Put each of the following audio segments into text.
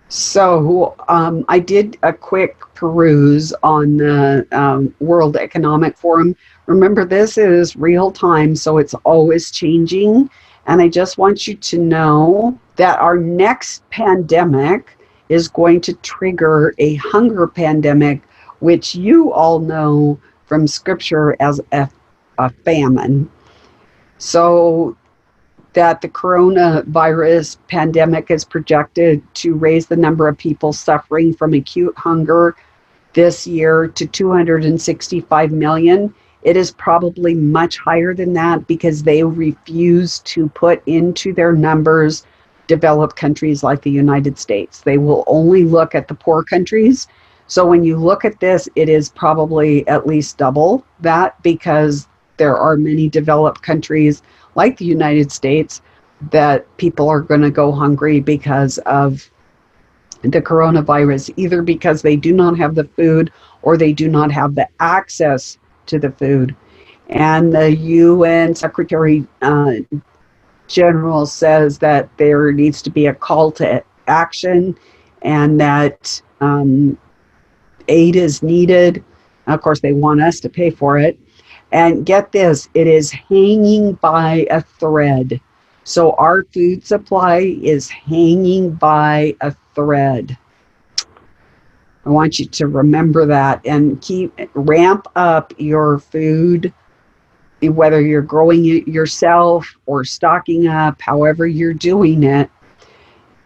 So I did a quick peruse on the World Economic Forum. Remember, this is real time, so it's always changing. And I just want you to know that our next pandemic is going to trigger a hunger pandemic, which you all know from scripture as a famine. So that the coronavirus pandemic is projected to raise the number of people suffering from acute hunger this year to 265 million. It is probably much higher than that because they refuse to put into their numbers developed countries like the United States. They will only look at the poor countries. So when you look at this, it is probably at least double that because there are many developed countries like the United States that people are going to go hungry because of the coronavirus, either because they do not have the food or they do not have the access to the food. And the UN Secretary General says that there needs to be a call to action and that aid is needed. Of course, they want us to pay for it. And get this, it is hanging by a thread. So our food supply is hanging by a thread. I want you to remember that and ramp up your food, whether you're growing it yourself or stocking up, however you're doing it.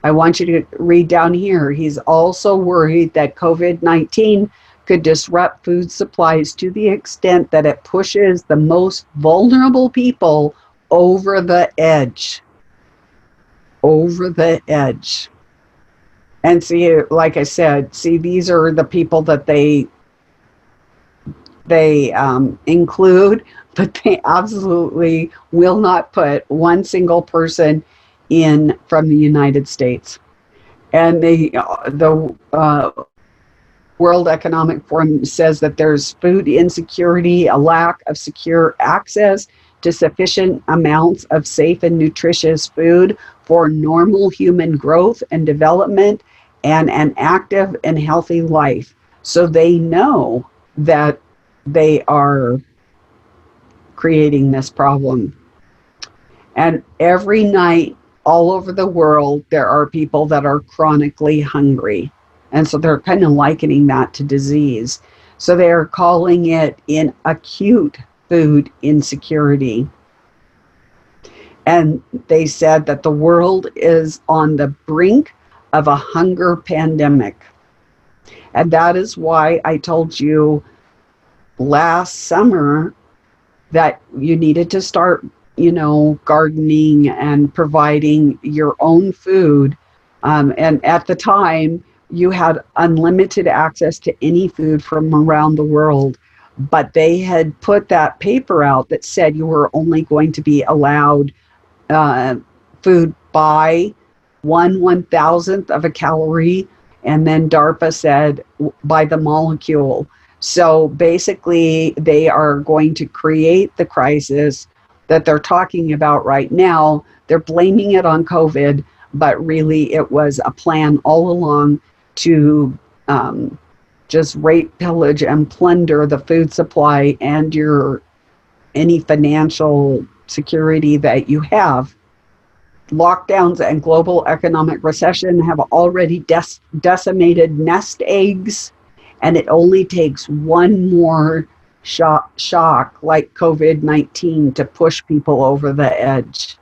I want you to read down here. He's also worried that COVID-19 could disrupt food supplies to the extent that it pushes the most vulnerable people over the edge. Over the edge. And see, like I said, these are the people that they include, but they absolutely will not put one single person in from the United States. And the World Economic Forum says that there's food insecurity, a lack of secure access to sufficient amounts of safe and nutritious food for normal human growth and development and an active and healthy life. So they know that they are creating this problem. And every night all over the world, there are people that are chronically hungry. And so they're kind of likening that to disease. So they're calling it in acute food insecurity. And they said that the world is on the brink of a hunger pandemic. And that is why I told you last summer that you needed to start, gardening and providing your own food. And at the time, you had unlimited access to any food from around the world, but they had put that paper out that said you were only going to be allowed food by 1/1000th of a calorie, and then DARPA said by the molecule. So basically, they are going to create the crisis that they're talking about right now. They're blaming it on COVID, but really it was a plan all along to just rape, pillage, and plunder the food supply and any financial security that you have. Lockdowns and global economic recession have already decimated nest eggs, and it only takes one more shock like COVID-19 to push people over the edge.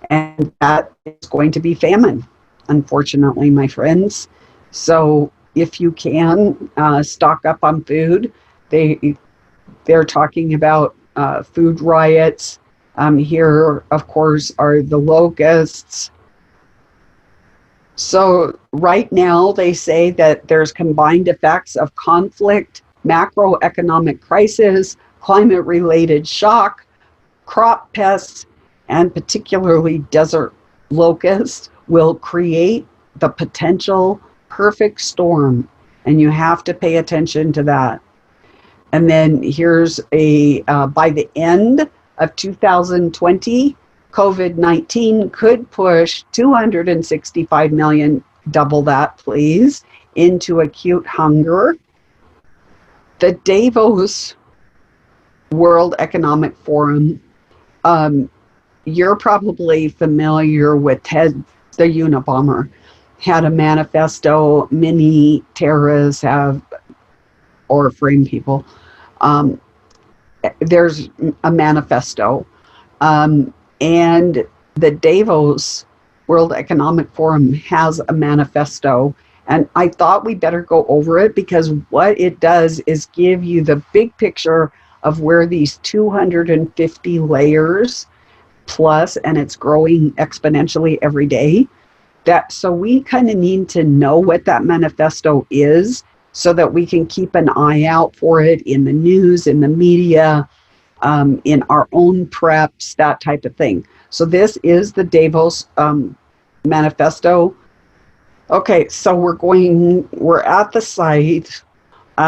And that is going to be famine, unfortunately, my friends. So if you can stock up on food, they're talking about food riots. Here, of course, are the locusts. So right now, they say that there's combined effects of conflict, macroeconomic crisis, climate-related shock, crop pests, and particularly desert locusts will create the potential perfect storm. And you have to pay attention to that. And then here's by the end of 2020, COVID-19 could push 265 million double that, please, into acute hunger. The Davos World Economic Forum, you're probably familiar with Ted the Unabomber, had a manifesto. Many terrorists have, or frame people. There's a manifesto. And the Davos World Economic Forum has a manifesto. And I thought we better go over it because what it does is give you the big picture of where these 250 layers plus, and it's growing exponentially every day. So we kind of need to know what that manifesto is so that we can keep an eye out for it in the news, in the media, in our own preps, that type of thing. So this is the Davos manifesto. Okay, so we're at the site,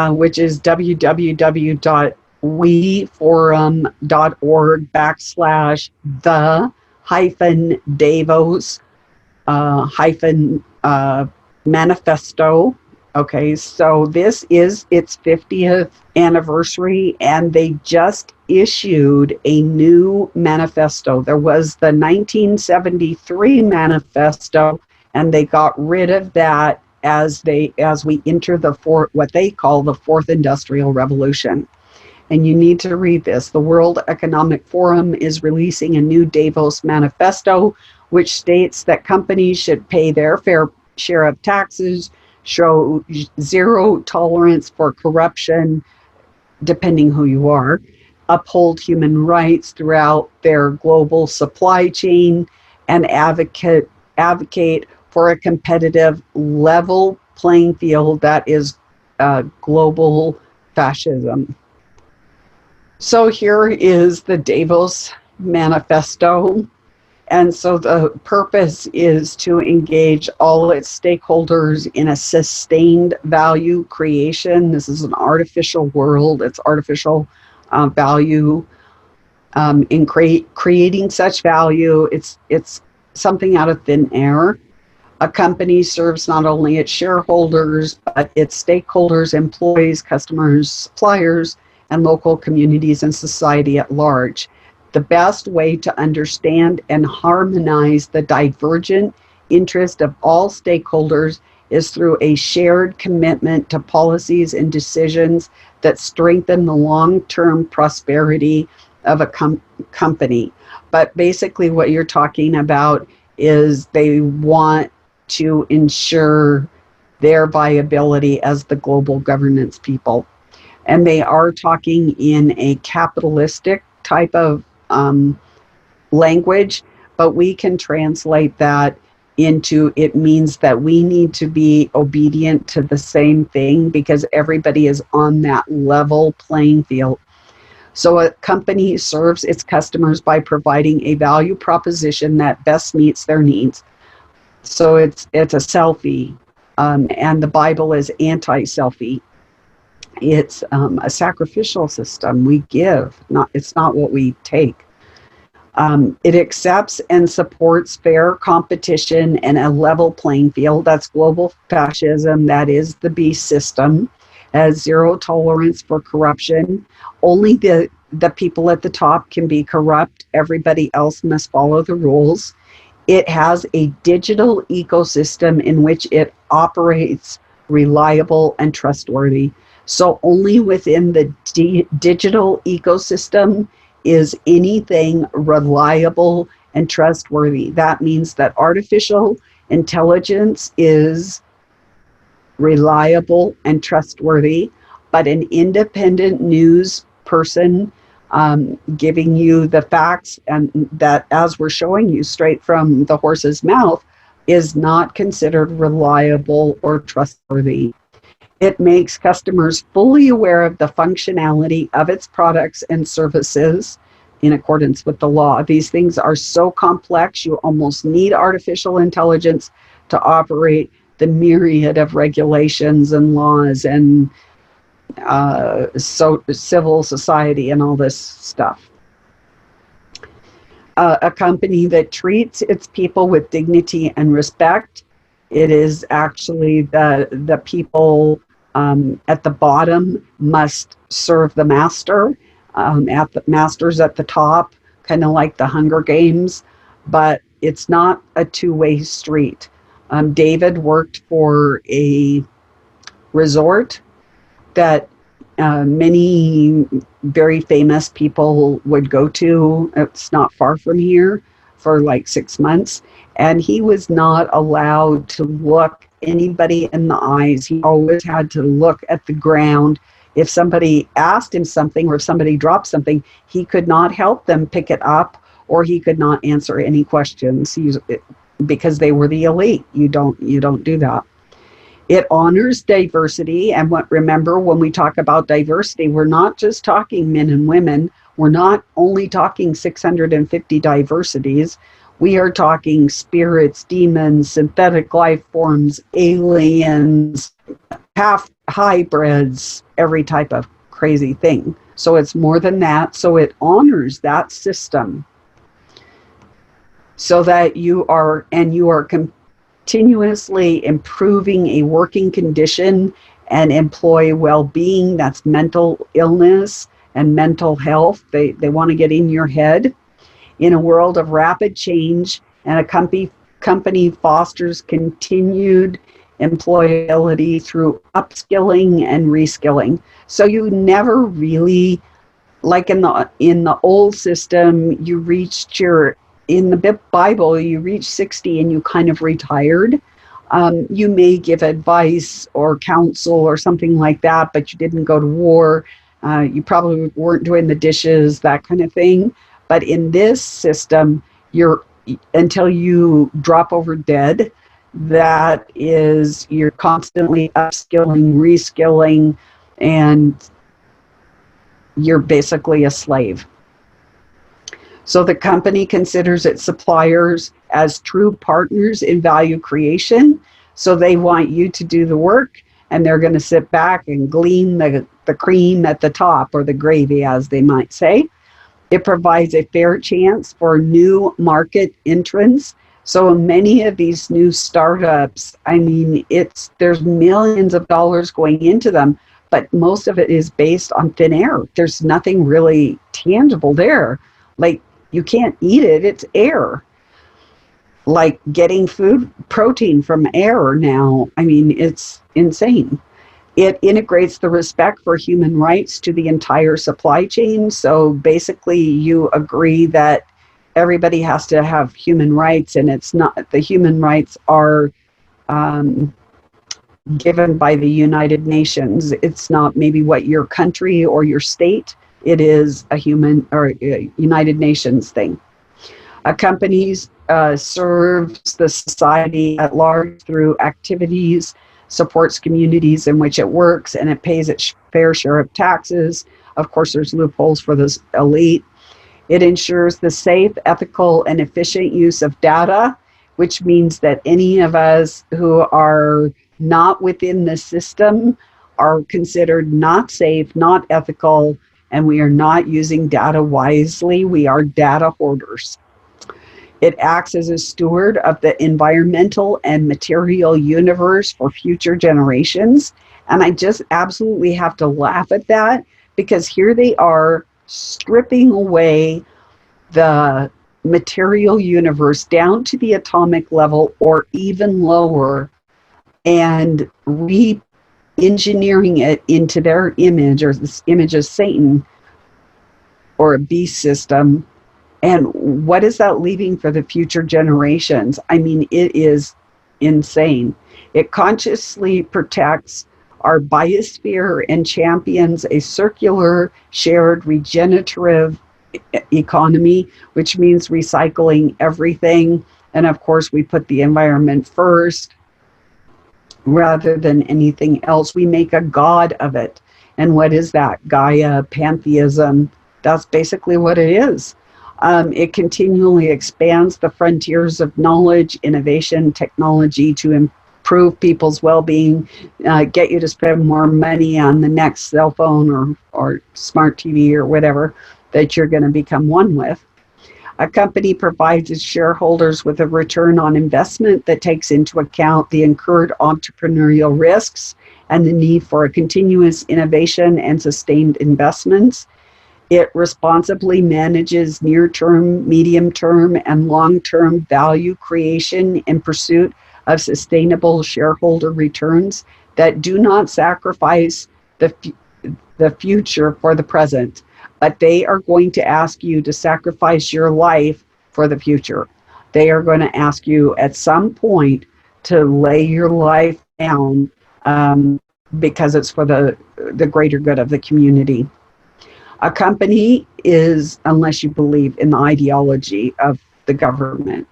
which is www.we-davos-manifesto. Okay, so this is its 50th anniversary, and they just issued a new manifesto. There was the 1973 manifesto, and they got rid of that as we enter what they call the fourth industrial revolution. And you need to read this. The World Economic Forum is releasing a new Davos manifesto, which states that companies should pay their fair share of taxes, show zero tolerance for corruption, depending who you are, uphold human rights throughout their global supply chain, and advocate for a competitive level playing field that is global fascism. So here is the Davos Manifesto. And so the purpose is to engage all its stakeholders in a sustained value creation. This is an artificial world. It's artificial value. In creating such value, it's something out of thin air. A company serves not only its shareholders, but its stakeholders, employees, customers, suppliers, and local communities and society at large. The best way to understand and harmonize the divergent interest of all stakeholders is through a shared commitment to policies and decisions that strengthen the long-term prosperity of a company. But basically what you're talking about is they want to ensure their viability as the global governance people. And they are talking in a capitalistic type of language, but we can translate that into, it means that we need to be obedient to the same thing because everybody is on that level playing field. So a company serves its customers by providing a value proposition that best meets their needs. So it's a selfie, and the Bible is anti-selfie. It's a sacrificial system. We give, it's not what we take. It accepts and supports fair competition and a level playing field. That's global fascism. That is the beast system. Has zero tolerance for corruption. Only the people at the top can be corrupt. Everybody else must follow the rules. It has a digital ecosystem in which it operates reliable and trustworthy. So only within the digital ecosystem is anything reliable and trustworthy. That means that artificial intelligence is reliable and trustworthy, but an independent news person giving you the facts, and that, as we're showing you straight from the horse's mouth, is not considered reliable or trustworthy. It makes customers fully aware of the functionality of its products and services in accordance with the law. These things are so complex, you almost need artificial intelligence to operate the myriad of regulations and laws and civil society and all this stuff. A company that treats its people with dignity and respect It is actually the people at the bottom must serve the master, at the masters at the top, kind of like the Hunger Games, but it's not a two-way street. David worked for a resort that many very famous people would go to. It's not far from here, for like 6 months. And he was not allowed to look anybody in the eyes. He always had to look at the ground. If somebody asked him something or if somebody dropped something, he could not help them pick it up, or he could not answer any questions. Because they were the elite. You don't do that. It honors diversity. And remember, when we talk about diversity, we're not just talking men and women. We're not only talking 650 diversities. We are talking spirits, demons, synthetic life forms, aliens, half hybrids, every type of crazy thing. So it's more than that. So it honors that system, so that you are continuously improving a working condition and employee well-being. That's mental illness and mental health. They want to get in your head. In a world of rapid change, and a company fosters continued employability through upskilling and reskilling. So you never really, like in the old system, you reached in the Bible, you reached 60 and you kind of retired. You may give advice or counsel or something like that, but you didn't go to war. You probably weren't doing the dishes, that kind of thing. But in this system, until you drop over dead, you're constantly upskilling, reskilling, and you're basically a slave. So the company considers its suppliers as true partners in value creation. So they want you to do the work, and they're going to sit back and glean the cream at the top, or the gravy, as they might say. It provides a fair chance for new market entrants. So many of these new startups, I mean, there's millions of dollars going into them, but most of it is based on thin air. There's nothing really tangible there. Like, you can't eat it, it's air. Like getting protein from air now. I mean, it's insane. It integrates the respect for human rights to the entire supply chain. So basically, you agree that everybody has to have human rights, and it's not, the human rights are given by the United Nations. It's not maybe what your country or your state. It is a United Nations thing. A company serves the society at large through activities, supports communities in which it works, and it pays its fair share of taxes. Of course, there's loopholes for this elite. It ensures the safe, ethical, and efficient use of data, which means that any of us who are not within the system are considered not safe, not ethical, and we are not using data wisely. We are data hoarders. It acts as a steward of the environmental and material universe for future generations. And I just absolutely have to laugh at that, because here they are stripping away the material universe down to the atomic level or even lower, and re-engineering it into their image, or this image of Satan or a beast system. And what is that leaving for the future generations? I mean, it is insane. It consciously protects our biosphere and champions a circular, shared, regenerative economy, which means recycling everything. And of course, we put the environment first rather than anything else. We make a god of it. And what is that? Gaia, pantheism. That's basically what it is. It continually expands the frontiers of knowledge, innovation, technology to improve people's well-being, get you to spend more money on the next cell phone or smart TV or whatever that you're going to become one with. A company provides its shareholders with a return on investment that takes into account the incurred entrepreneurial risks and the need for a continuous innovation and sustained investments. It responsibly manages near-term, medium-term, and long-term value creation in pursuit of sustainable shareholder returns that do not sacrifice the future for the present, but they are going to ask you to sacrifice your life for the future. They are going to ask you at some point to lay your life down because it's for the greater good of the community. A company is, unless you believe in the ideology of the government,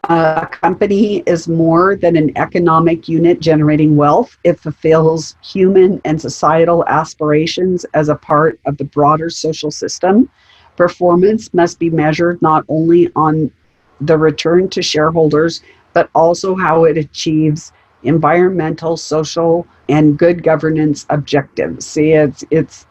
a company is more than an economic unit generating wealth. It fulfills human and societal aspirations as a part of the broader social system. Performance must be measured not only on the return to shareholders, but also how it achieves environmental, social, and good governance objectives. See, it's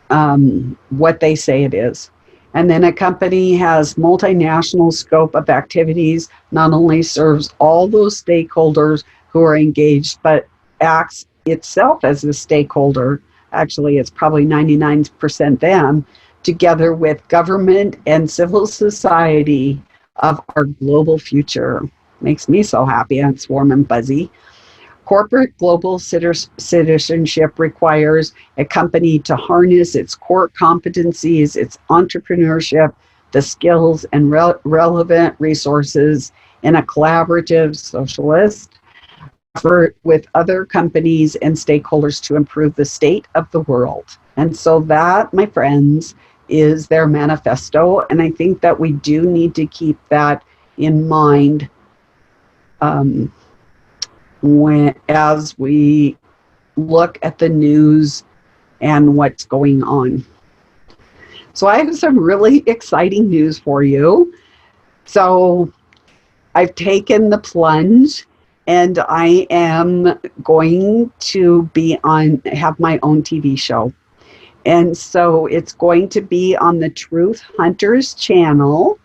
what they say it is. And then a company has multinational scope of activities, not only serves all those stakeholders who are engaged, but acts itself as a stakeholder. Actually, it's probably 99% them, together with government and civil society of our global future. Makes me so happy and it's warm and buzzy. Corporate global citizenship requires a company to harness its core competencies, its entrepreneurship, the skills and relevant resources in a collaborative socialist effort with other companies and stakeholders to improve the state of the world. And so that, my friends, is their manifesto. And I think that we do need to keep that in mind as we look at the news and what's going on. So I have some really exciting news for you. So I've taken the plunge and I am going to have my own TV show. And so it's going to be on the Truth Hunters channel.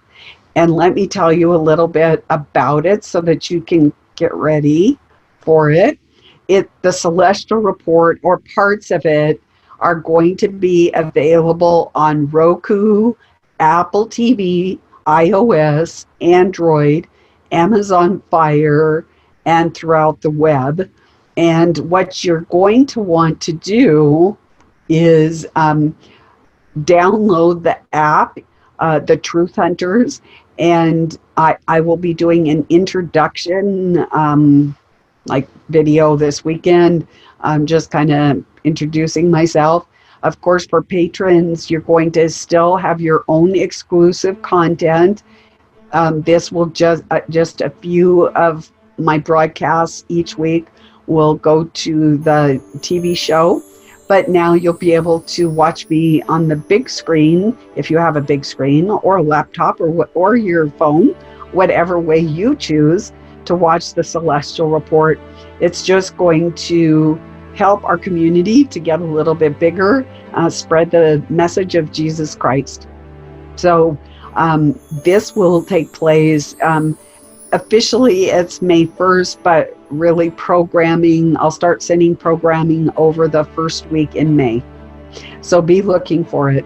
And let me tell you a little bit about it so that you can get ready for it. The Celestial Report, or parts of it, are going to be available on Roku, Apple TV, iOS, Android, Amazon Fire, and throughout the web. And what you're going to want to do is download the app, the Truth Hunters, and I will be doing an introduction video this weekend. I'm just kind of introducing myself. Of course, for patrons, you're going to still have your own exclusive content. This will just a few of my broadcasts each week will go to the TV show. But now you'll be able to watch me on the big screen, if you have a big screen, or a laptop, or your phone, whatever way you choose to watch the Celestial Report. It's just going to help our community to get a little bit bigger, spread the message of Jesus Christ. So this will take place, officially it's May 1st, but really I'll start sending programming over the first week in May. So be looking for it.